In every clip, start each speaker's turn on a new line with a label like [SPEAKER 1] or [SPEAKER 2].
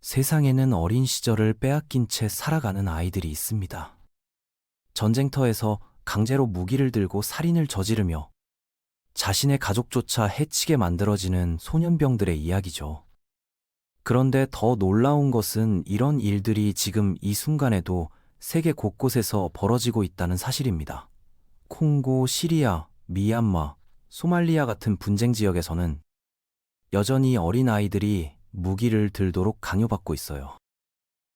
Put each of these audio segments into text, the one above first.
[SPEAKER 1] 세상에는 어린 시절을 빼앗긴 채 살아가는 아이들이 있습니다. 전쟁터에서 강제로 무기를 들고 살인을 저지르며 자신의 가족조차 해치게 만들어지는 소년병들의 이야기죠. 그런데 더 놀라운 것은 이런 일들이 지금 이 순간에도 세계 곳곳에서 벌어지고 있다는 사실입니다. 콩고, 시리아, 미얀마, 소말리아 같은 분쟁 지역에서는 여전히 어린 아이들이 무기를 들도록 강요받고 있어요.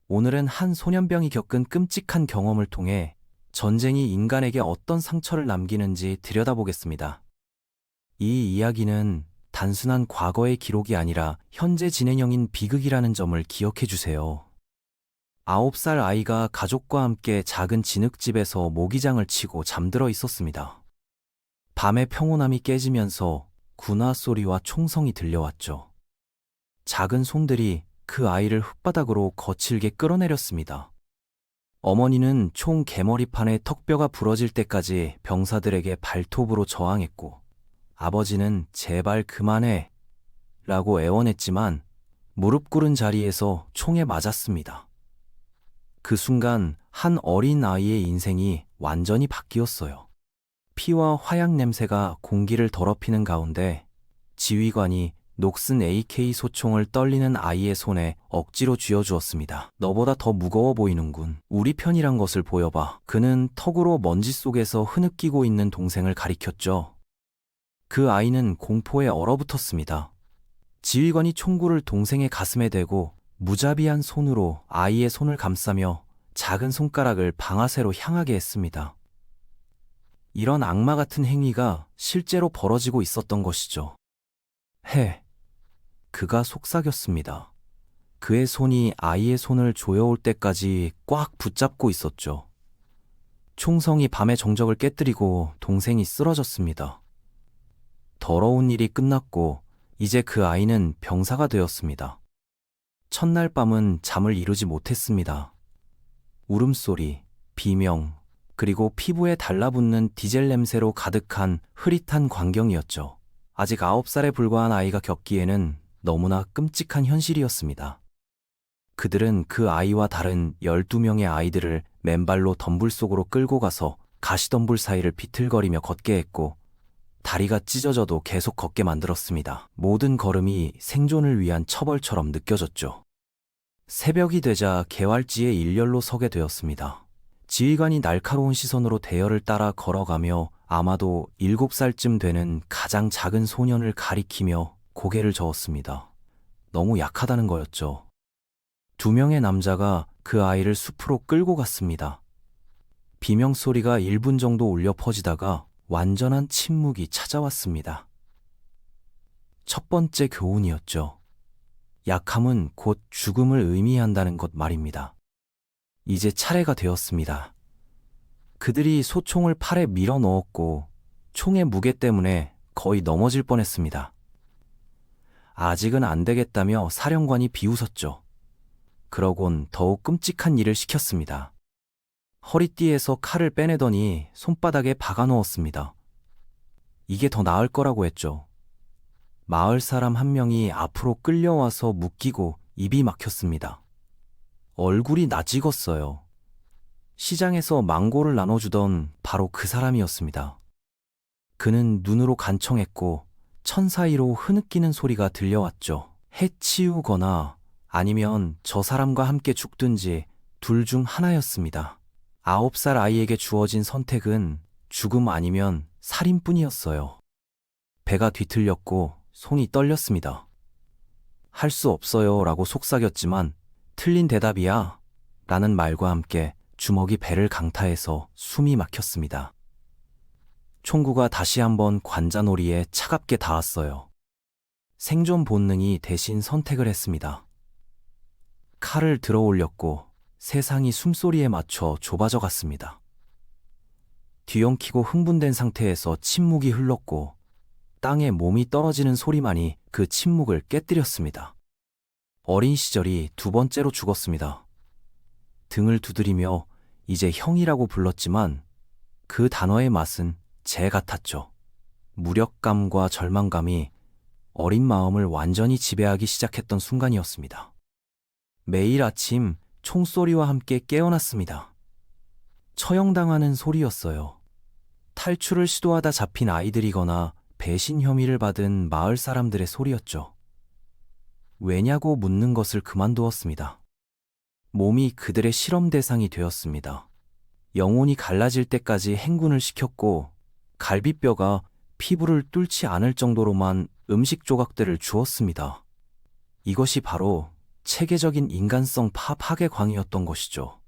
[SPEAKER 1] 오늘은 한 소년병이 겪은 끔찍한 경험을 통해 전쟁이 인간에게 어떤 상처를 남기는지 들여다보겠습니다. 이 이야기는 단순한 과거의 기록이 아니라 현재 진행형인 비극이라는 점을 기억해 주세요. 9살 아이가 가족과 함께 작은 진흙집에서 모기장을 치고 잠들어 있었습니다. 밤의 평온함이 깨지면서 군화 소리와 총성이 들려왔죠. 작은 손들이 그 아이를 흙바닥으로 거칠게 끌어내렸습니다. 어머니는 총 개머리판의 턱뼈가 부러질 때까지 병사들에게 발톱으로 저항했고, 아버지는 제발 그만해 라고 애원했지만 무릎 꿇은 자리에서 총에 맞았습니다. 그 순간 한 어린 아이의 인생이 완전히 바뀌었어요. 피와 화약 냄새가 공기를 더럽히는 가운데 지휘관이 녹슨 AK 소총을 떨리는 아이의 손에 억지로 쥐어주었습니다. 너보다 더 무거워 보이는군. 우리 편이란 것을 보여봐. 그는 턱으로 먼지 속에서 흐느끼고 있는 동생을 가리켰죠. 그 아이는 공포에 얼어붙었습니다. 지휘관이 총구를 동생의 가슴에 대고 무자비한 손으로 아이의 손을 감싸며 작은 손가락을 방아쇠로 향하게 했습니다. 이런 악마 같은 행위가 실제로 벌어지고 있었던 것이죠. 그가 속삭였습니다. 그의 손이 아이의 손을 조여올 때까지 꽉 붙잡고 있었죠. 총성이 밤의 정적을 깨뜨리고 동생이 쓰러졌습니다. 더러운 일이 끝났고 이제 그 아이는 병사가 되었습니다. 첫날 밤은 잠을 이루지 못했습니다. 울음소리, 비명, 그리고 피부에 달라붙는 디젤 냄새로 가득한 흐릿한 광경이었죠. 아직 9살에 불과한 아이가 겪기에는 너무나 끔찍한 현실이었습니다. 그들은 그 아이와 다른 12명의 아이들을 맨발로 덤불 속으로 끌고 가서 가시덤불 사이를 비틀거리며 걷게 했고, 다리가 찢어져도 계속 걷게 만들었습니다. 모든 걸음이 생존을 위한 처벌처럼 느껴졌죠. 새벽이 되자 개활지에 일렬로 서게 되었습니다. 지휘관이 날카로운 시선으로 대열을 따라 걸어가며 아마도 7살쯤 되는 가장 작은 소년을 가리키며 고개를 저었습니다. 너무 약하다는 거였죠. 2명의 남자가 그 아이를 숲으로 끌고 갔습니다. 비명소리가 1분 정도 울려 퍼지다가 완전한 침묵이 찾아왔습니다. 첫 번째 교훈이었죠. 약함은 곧 죽음을 의미한다는 것 말입니다. 이제 차례가 되었습니다. 그들이 소총을 팔에 밀어 넣었고 총의 무게 때문에 거의 넘어질 뻔했습니다. 아직은 안 되겠다며 사령관이 비웃었죠. 그러곤 더욱 끔찍한 일을 시켰습니다. 허리띠에서 칼을 빼내더니 손바닥에 박아 넣었습니다. 이게 더 나을 거라고 했죠. 마을 사람 한 명이 앞으로 끌려와서 묶이고 입이 막혔습니다. 얼굴이 낯익었어요. 시장에서 망고를 나눠주던 바로 그 사람이었습니다. 그는 눈으로 간청했고 천 사이로 흐느끼는 소리가 들려왔죠. 해치우거나 아니면 저 사람과 함께 죽든지 둘 중 하나였습니다. 9살 아이에게 주어진 선택은 죽음 아니면 살인뿐이었어요. 배가 뒤틀렸고 손이 떨렸습니다. 할 수 없어요 라고 속삭였지만 틀린 대답이야 라는 말과 함께 주먹이 배를 강타해서 숨이 막혔습니다. 총구가 다시 한번 관자놀이에 차갑게 닿았어요. 생존 본능이 대신 선택을 했습니다. 칼을 들어 올렸고 세상이 숨소리에 맞춰 좁아져 갔습니다. 뒤엉키고 흥분된 상태에서 침묵이 흘렀고 땅에 몸이 떨어지는 소리만이 그 침묵을 깨뜨렸습니다. 어린 시절이 2번째로 죽었습니다. 등을 두드리며 이제 형이라고 불렀지만 그 단어의 맛은 재 같았죠. 무력감과 절망감이 어린 마음을 완전히 지배하기 시작했던 순간이었습니다. 매일 아침 총소리와 함께 깨어났습니다. 처형당하는 소리였어요. 탈출을 시도하다 잡힌 아이들이거나 배신 혐의를 받은 마을 사람들의 소리였죠. 왜냐고 묻는 것을 그만두었습니다. 몸이 그들의 실험 대상이 되었습니다. 영혼이 갈라질 때까지 행군을 시켰고 갈비뼈가 피부를 뚫지 않을 정도로만 음식 조각들을 주었습니다. 이것이 바로 체계적인 인간성 파괴광이었던 것이죠.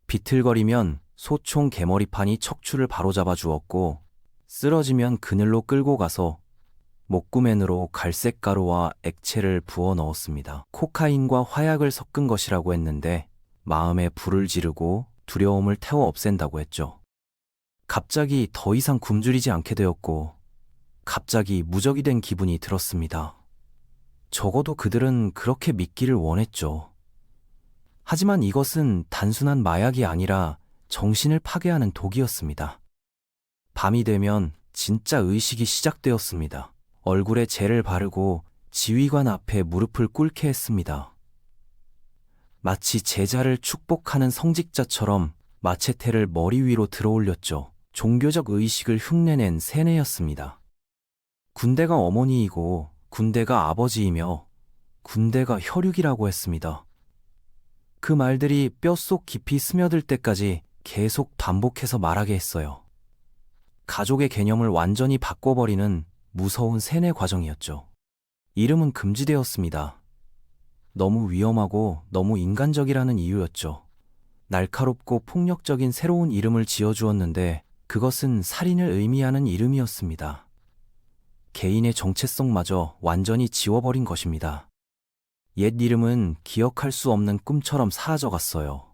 [SPEAKER 1] 비틀거리면 소총 개머리판이 척추를 바로잡아 주었고 쓰러지면 그늘로 끌고 가서 목구맨으로 갈색 가루와 액체를 부어 넣었습니다. 코카인과 화약을 섞은 것이라고 했는데 마음에 불을 지르고 두려움을 태워 없앤다고 했죠. 갑자기 더 이상 굶주리지 않게 되었고 갑자기 무적이 된 기분이 들었습니다. 적어도 그들은 그렇게 믿기를 원했죠. 하지만 이것은 단순한 마약이 아니라 정신을 파괴하는 독이었습니다. 밤이 되면 진짜 의식이 시작되었습니다. 얼굴에 젤을 바르고 지휘관 앞에 무릎을 꿇게 했습니다. 마치 제자를 축복하는 성직자처럼 마체테를 머리 위로 들어올렸죠. 종교적 의식을 흉내낸 세뇌였습니다. 군대가 어머니이고 군대가 아버지이며 군대가 혈육이라고 했습니다. 그 말들이 뼛속 깊이 스며들 때까지 계속 반복해서 말하게 했어요. 가족의 개념을 완전히 바꿔버리는 무서운 세뇌 과정이었죠. 이름은 금지되었습니다. 너무 위험하고 너무 인간적이라는 이유였죠. 날카롭고 폭력적인 새로운 이름을 지어주었는데 그것은 살인을 의미하는 이름이었습니다. 개인의 정체성마저 완전히 지워버린 것입니다. 옛 이름은 기억할 수 없는 꿈처럼 사라져갔어요.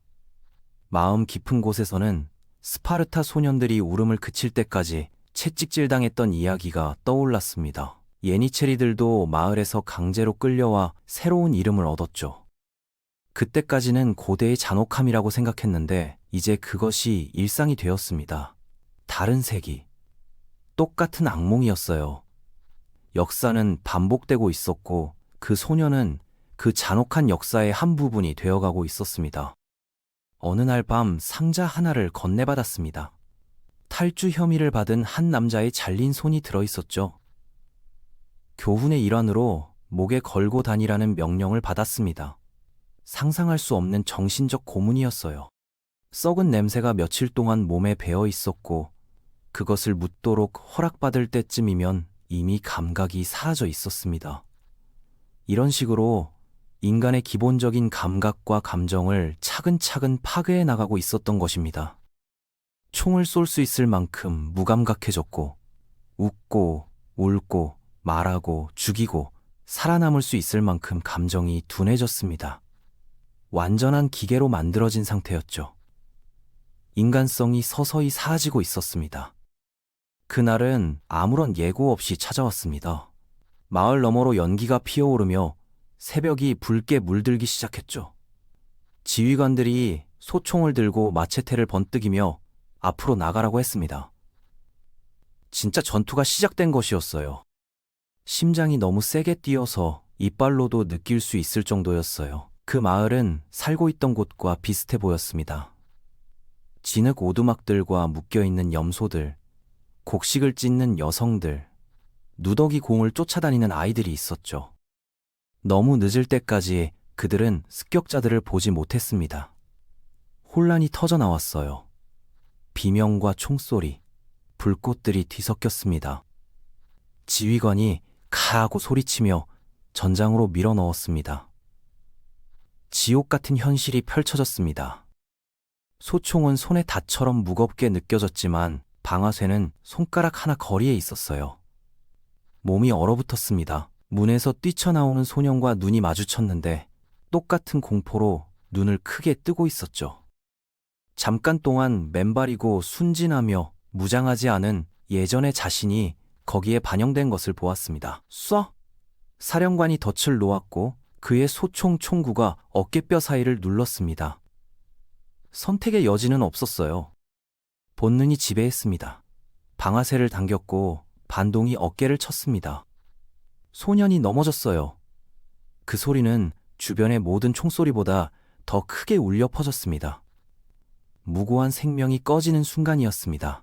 [SPEAKER 1] 마음 깊은 곳에서는 스파르타 소년들이 울음을 그칠 때까지 채찍질당했던 이야기가 떠올랐습니다. 예니체리들도 마을에서 강제로 끌려와 새로운 이름을 얻었죠. 그때까지는 고대의 잔혹함이라고 생각했는데 이제 그것이 일상이 되었습니다. 다른 세기, 똑같은 악몽이었어요. 역사는 반복되고 있었고 그 소년은 그 잔혹한 역사의 한 부분이 되어가고 있었습니다. 어느 날 밤 상자 하나를 건네받았습니다. 탈주 혐의를 받은 한 남자의 잘린 손이 들어있었죠. 교훈의 일환으로 목에 걸고 다니라는 명령을 받았습니다. 상상할 수 없는 정신적 고문이었어요. 썩은 냄새가 며칠 동안 몸에 배어 있었고 그것을 묻도록 허락받을 때쯤이면 이미 감각이 사라져 있었습니다. 이런 식으로 인간의 기본적인 감각과 감정을 차근차근 파괴해 나가고 있었던 것입니다. 총을 쏠 수 있을 만큼 무감각해졌고 웃고 울고 말하고 죽이고 살아남을 수 있을 만큼 감정이 둔해졌습니다. 완전한 기계로 만들어진 상태였죠. 인간성이 서서히 사라지고 있었습니다. 그날은 아무런 예고 없이 찾아왔습니다. 마을 너머로 연기가 피어오르며 새벽이 붉게 물들기 시작했죠. 지휘관들이 소총을 들고 마체테를 번뜩이며 앞으로 나가라고 했습니다. 진짜 전투가 시작된 것이었어요. 심장이 너무 세게 뛰어서 이빨로도 느낄 수 있을 정도였어요. 그 마을은 살고 있던 곳과 비슷해 보였습니다. 진흙 오두막들과 묶여있는 염소들, 곡식을 찢는 여성들, 누더기 공을 쫓아다니는 아이들이 있었죠. 너무 늦을 때까지 그들은 습격자들을 보지 못했습니다. 혼란이 터져 나왔어요. 비명과 총소리, 불꽃들이 뒤섞였습니다. 지휘관이 가하고 소리치며 전장으로 밀어넣었습니다. 지옥 같은 현실이 펼쳐졌습니다. 소총은 손에 닷처럼 무겁게 느껴졌지만 방아쇠는 손가락 하나 거리에 있었어요. 몸이 얼어붙었습니다. 문에서 뛰쳐나오는 소년과 눈이 마주쳤는데 똑같은 공포로 눈을 크게 뜨고 있었죠. 잠깐 동안 맨발이고 순진하며 무장하지 않은 예전의 자신이 거기에 반영된 것을 보았습니다. 쏴! 사령관이 덫을 놓았고 그의 소총 총구가 어깨뼈 사이를 눌렀습니다. 선택의 여지는 없었어요. 본능이 지배했습니다. 방아쇠를 당겼고 반동이 어깨를 쳤습니다. 소년이 넘어졌어요. 그 소리는 주변의 모든 총소리보다 더 크게 울려 퍼졌습니다. 무고한 생명이 꺼지는 순간이었습니다.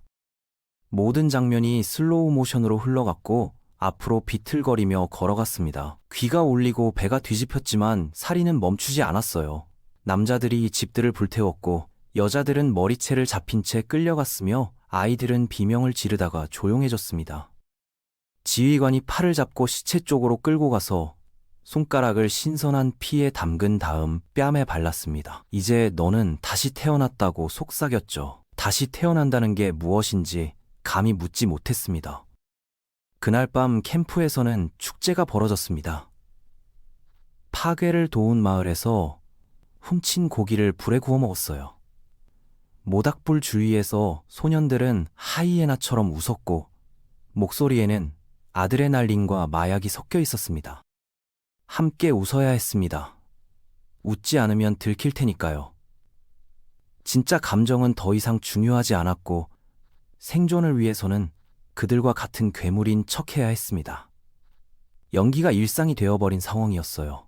[SPEAKER 1] 모든 장면이 슬로우 모션으로 흘러갔고 앞으로 비틀거리며 걸어갔습니다. 귀가 울리고 배가 뒤집혔지만 살인은 멈추지 않았어요. 남자들이 집들을 불태웠고 여자들은 머리채를 잡힌 채 끌려갔으며 아이들은 비명을 지르다가 조용해졌습니다. 지휘관이 팔을 잡고 시체 쪽으로 끌고 가서 손가락을 신선한 피에 담근 다음 뺨에 발랐습니다. 이제 너는 다시 태어났다고 속삭였죠. 다시 태어난다는 게 무엇인지 감히 묻지 못했습니다. 그날 밤 캠프에서는 축제가 벌어졌습니다. 파괴를 도운 마을에서 훔친 고기를 불에 구워 먹었어요. 모닥불 주위에서 소년들은 하이에나처럼 웃었고 목소리에는 아드레날린과 마약이 섞여 있었습니다. 함께 웃어야 했습니다. 웃지 않으면 들킬 테니까요. 진짜 감정은 더 이상 중요하지 않았고 생존을 위해서는 그들과 같은 괴물인 척해야 했습니다. 연기가 일상이 되어버린 상황이었어요.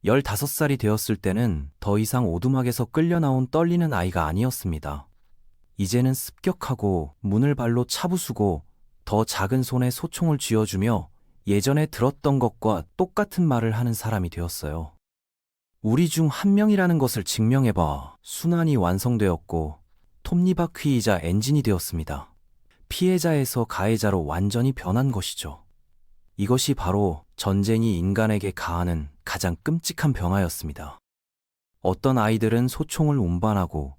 [SPEAKER 1] 15살이 되었을 때는 더 이상 오두막에서 끌려 나온 떨리는 아이가 아니었습니다. 이제는 습격하고 문을 발로 차부수고 더 작은 손에 소총을 쥐어주며 예전에 들었던 것과 똑같은 말을 하는 사람이 되었어요. 우리 중 한 명이라는 것을 증명해봐. 순환이 완성되었고 톱니바퀴이자 엔진이 되었습니다. 피해자에서 가해자로 완전히 변한 것이죠. 이것이 바로 전쟁이 인간에게 가하는 가장 끔찍한 변화였습니다. 어떤 아이들은 소총을 운반하고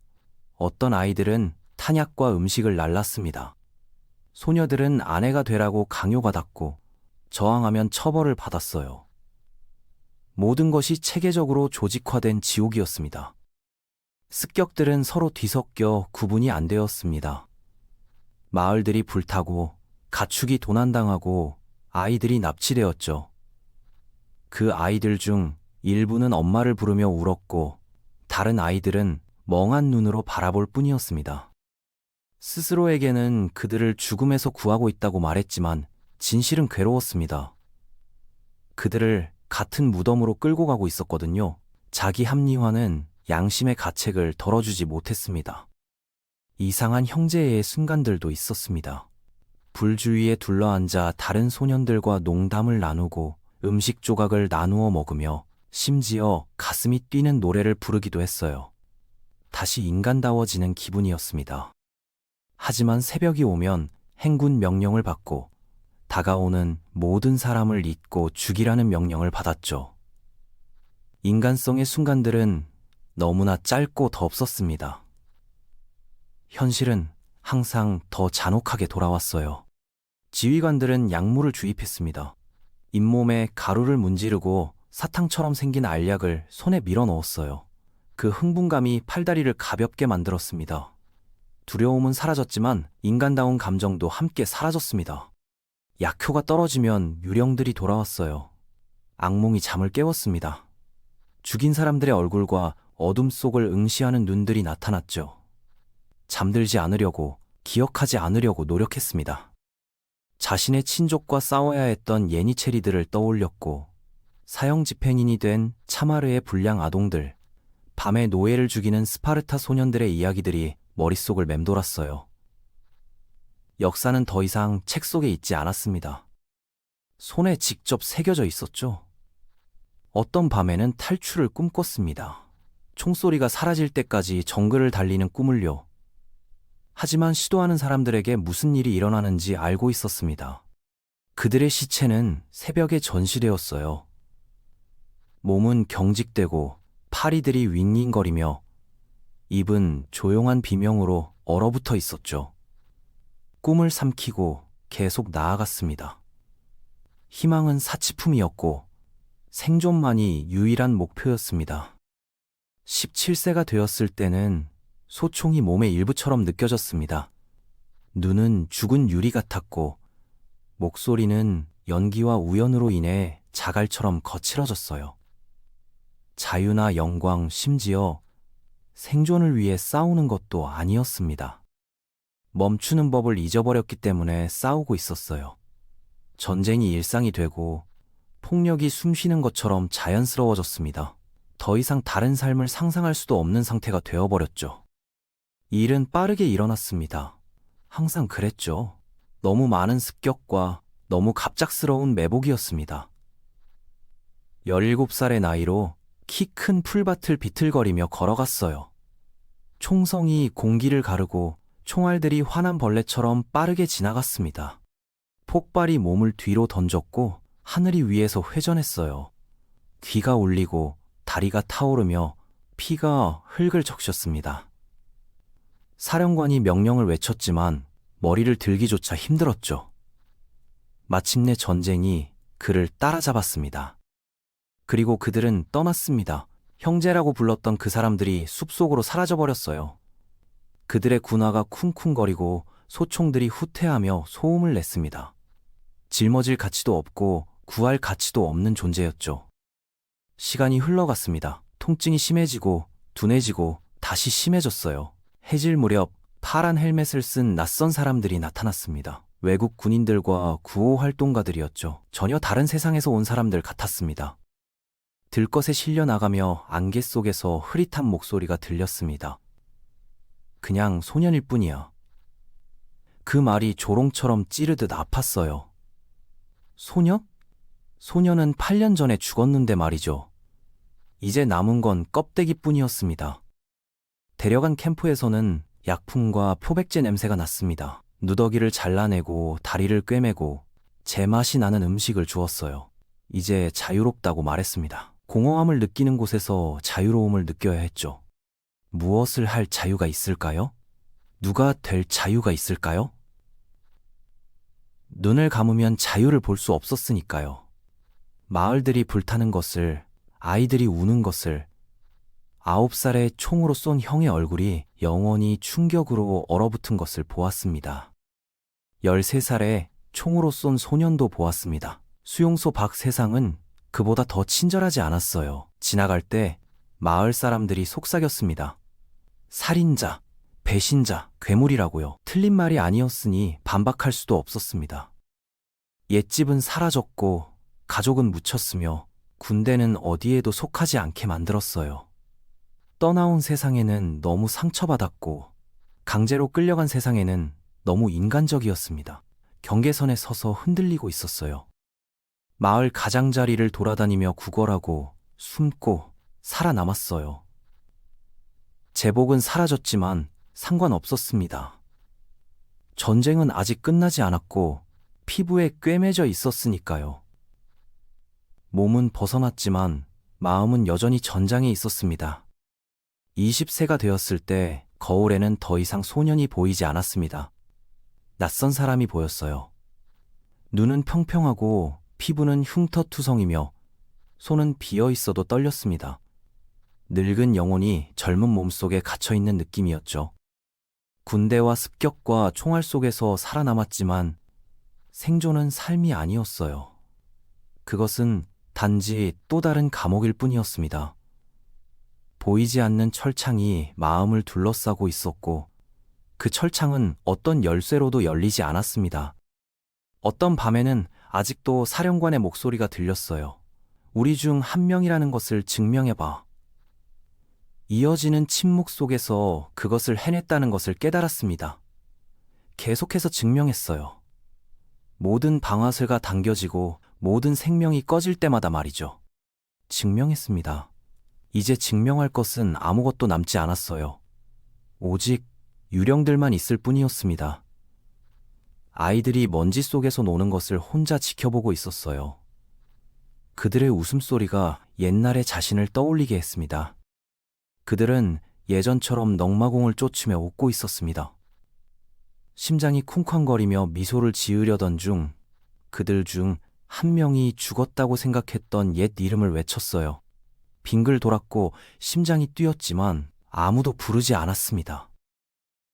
[SPEAKER 1] 어떤 아이들은 탄약과 음식을 날랐습니다. 소녀들은 아내가 되라고 강요받았고 저항하면 처벌을 받았어요. 모든 것이 체계적으로 조직화된 지옥이었습니다. 습격들은 서로 뒤섞여 구분이 안 되었습니다. 마을들이 불타고 가축이 도난당하고 아이들이 납치되었죠. 그 아이들 중 일부는 엄마를 부르며 울었고 다른 아이들은 멍한 눈으로 바라볼 뿐이었습니다. 스스로에게는 그들을 죽음에서 구하고 있다고 말했지만 진실은 괴로웠습니다. 그들을 같은 무덤으로 끌고 가고 있었거든요. 자기 합리화는 양심의 가책을 덜어주지 못했습니다. 이상한 형제의 순간들도 있었습니다. 불 주위에 둘러앉아 다른 소년들과 농담을 나누고 음식 조각을 나누어 먹으며 심지어 가슴이 뛰는 노래를 부르기도 했어요. 다시 인간다워지는 기분이었습니다. 하지만 새벽이 오면 행군 명령을 받고 다가오는 모든 사람을 잊고 죽이라는 명령을 받았죠. 인간성의 순간들은 너무나 짧고 덥었습니다. 현실은 항상 더 잔혹하게 돌아왔어요. 지휘관들은 약물을 주입했습니다. 잇몸에 가루를 문지르고 사탕처럼 생긴 알약을 손에 밀어 넣었어요. 그 흥분감이 팔다리를 가볍게 만들었습니다. 두려움은 사라졌지만 인간다운 감정도 함께 사라졌습니다. 약효가 떨어지면 유령들이 돌아왔어요. 악몽이 잠을 깨웠습니다. 죽인 사람들의 얼굴과 어둠 속을 응시하는 눈들이 나타났죠. 잠들지 않으려고, 기억하지 않으려고 노력했습니다. 자신의 친족과 싸워야 했던 예니체리들을 떠올렸고 사형 집행인이 된 차마르의 불량 아동들, 밤에 노예를 죽이는 스파르타 소년들의 이야기들이 머릿속을 맴돌았어요. 역사는 더 이상 책 속에 있지 않았습니다. 손에 직접 새겨져 있었죠. 어떤 밤에는 탈출을 꿈꿨습니다. 총소리가 사라질 때까지 정글을 달리는 꿈을요. 하지만 시도하는 사람들에게 무슨 일이 일어나는지 알고 있었습니다. 그들의 시체는 새벽에 전시되었어요. 몸은 경직되고 파리들이 윙윙거리며 입은 조용한 비명으로 얼어붙어 있었죠. 꿈을 삼키고 계속 나아갔습니다. 희망은 사치품이었고 생존만이 유일한 목표였습니다. 17세가 되었을 때는 소총이 몸의 일부처럼 느껴졌습니다. 눈은 죽은 유리 같았고 목소리는 연기와 우연으로 인해 자갈처럼 거칠어졌어요. 자유나 영광, 심지어 생존을 위해 싸우는 것도 아니었습니다. 멈추는 법을 잊어버렸기 때문에 싸우고 있었어요. 전쟁이 일상이 되고 폭력이 숨쉬는 것처럼 자연스러워졌습니다. 더 이상 다른 삶을 상상할 수도 없는 상태가 되어버렸죠. 이 일은 빠르게 일어났습니다. 항상 그랬죠. 너무 많은 습격과 너무 갑작스러운 매복이었습니다. 17살의 나이로 키 큰 풀밭을 비틀거리며 걸어갔어요. 총성이 공기를 가르고 총알들이 화난 벌레처럼 빠르게 지나갔습니다. 폭발이 몸을 뒤로 던졌고 하늘이 위에서 회전했어요. 귀가 울리고 다리가 타오르며 피가 흙을 적셨습니다. 사령관이 명령을 외쳤지만 머리를 들기조차 힘들었죠. 마침내 전쟁이 그를 따라잡았습니다. 그리고 그들은 떠났습니다. 형제라고 불렀던 그 사람들이 숲속으로 사라져버렸어요. 그들의 군화가 쿵쿵거리고 소총들이 후퇴하며 소음을 냈습니다. 짊어질 가치도 없고 구할 가치도 없는 존재였죠. 시간이 흘러갔습니다. 통증이 심해지고 둔해지고 다시 심해졌어요. 해질 무렵 파란 헬멧을 쓴 낯선 사람들이 나타났습니다. 외국 군인들과 구호 활동가들이었죠. 전혀 다른 세상에서 온 사람들 같았습니다. 들것에 실려 나가며 안개 속에서 흐릿한 목소리가 들렸습니다. 그냥 소년일 뿐이야. 그 말이 조롱처럼 찌르듯 아팠어요. 소년? 소년은 8년 전에 죽었는데 말이죠. 이제 남은 건 껍데기뿐이었습니다. 데려간 캠프에서는 약품과 표백제 냄새가 났습니다. 누더기를 잘라내고 다리를 꿰매고 제맛이 나는 음식을 주었어요. 이제 자유롭다고 말했습니다. 공허함을 느끼는 곳에서 자유로움을 느껴야 했죠. 무엇을 할 자유가 있을까요? 누가 될 자유가 있을까요? 눈을 감으면 자유를 볼 수 없었으니까요. 마을들이 불타는 것을, 아이들이 우는 것을, 9살에 총으로 쏜 형의 얼굴이 영원히 충격으로 얼어붙은 것을 보았습니다. 13살에 총으로 쏜 소년도 보았습니다. 수용소 밖 세상은 그보다 더 친절하지 않았어요. 지나갈 때 마을 사람들이 속삭였습니다. 살인자, 배신자, 괴물이라고요. 틀린 말이 아니었으니 반박할 수도 없었습니다. 옛집은 사라졌고 가족은 묻혔으며 군대는 어디에도 속하지 않게 만들었어요. 떠나온 세상에는 너무 상처받았고 강제로 끌려간 세상에는 너무 인간적이었습니다. 경계선에 서서 흔들리고 있었어요. 마을 가장자리를 돌아다니며 구걸하고 숨고 살아남았어요. 제복은 사라졌지만 상관없었습니다. 전쟁은 아직 끝나지 않았고 피부에 꿰매져 있었으니까요. 몸은 벗어났지만 마음은 여전히 전장에 있었습니다. 20세가 되었을 때 거울에는 더 이상 소년이 보이지 않았습니다. 낯선 사람이 보였어요. 눈은 평평하고 피부는 흉터투성이며 손은 비어 있어도 떨렸습니다. 늙은 영혼이 젊은 몸속에 갇혀있는 느낌이었죠. 군대와 습격과 총알 속에서 살아남았지만 생존은 삶이 아니었어요. 그것은 단지 또 다른 감옥일 뿐이었습니다. 보이지 않는 철창이 마음을 둘러싸고 있었고 그 철창은 어떤 열쇠로도 열리지 않았습니다. 어떤 밤에는 아직도 사령관의 목소리가 들렸어요. 우리 중 한 명이라는 것을 증명해봐. 이어지는 침묵 속에서 그것을 해냈다는 것을 깨달았습니다. 계속해서 증명했어요. 모든 방아쇠가 당겨지고 모든 생명이 꺼질 때마다 말이죠. 증명했습니다. 이제 증명할 것은 아무것도 남지 않았어요. 오직 유령들만 있을 뿐이었습니다. 아이들이 먼지 속에서 노는 것을 혼자 지켜보고 있었어요. 그들의 웃음소리가 옛날의 자신을 떠올리게 했습니다. 그들은 예전처럼 넝마공을 쫓으며 웃고 있었습니다. 심장이 쿵쾅거리며 미소를 지으려던 중 그들 중 한 명이 죽었다고 생각했던 옛 이름을 외쳤어요. 빙글 돌았고 심장이 뛰었지만 아무도 부르지 않았습니다.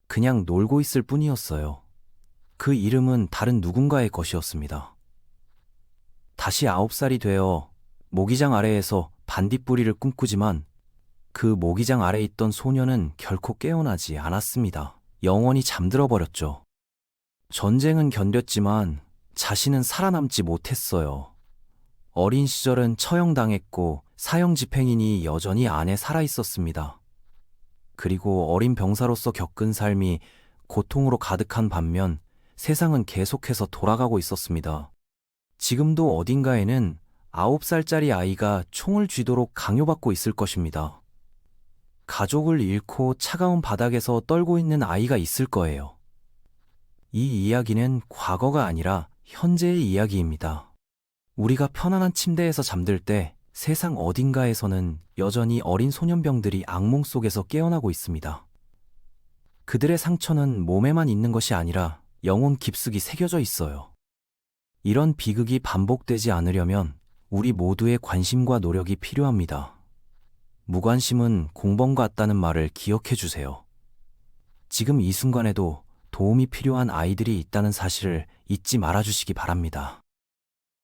[SPEAKER 1] 그냥 놀고 있을 뿐이었어요. 그 이름은 다른 누군가의 것이었습니다. 다시 9살이 되어 모기장 아래에서 반딧불이를 꿈꾸지만 그 모기장 아래 있던 소녀는 결코 깨어나지 않았습니다. 영원히 잠들어 버렸죠. 전쟁은 견뎠지만 자신은 살아남지 못했어요. 어린 시절은 처형당했고 사형 집행인이 여전히 안에 살아 있었습니다. 그리고 어린 병사로서 겪은 삶이 고통으로 가득한 반면 세상은 계속해서 돌아가고 있었습니다. 지금도 어딘가에는 9살짜리 아이가 총을 쥐도록 강요받고 있을 것입니다. 가족을 잃고 차가운 바닥에서 떨고 있는 아이가 있을 거예요. 이 이야기는 과거가 아니라 현재의 이야기입니다. 우리가 편안한 침대에서 잠들 때 세상 어딘가에서는 여전히 어린 소년병들이 악몽 속에서 깨어나고 있습니다. 그들의 상처는 몸에만 있는 것이 아니라 영혼 깊숙이 새겨져 있어요. 이런 비극이 반복되지 않으려면 우리 모두의 관심과 노력이 필요합니다. 무관심은 공범 같다는 말을 기억해 주세요. 지금 이 순간에도 도움이 필요한 아이들이 있다는 사실을 잊지 말아 주시기 바랍니다.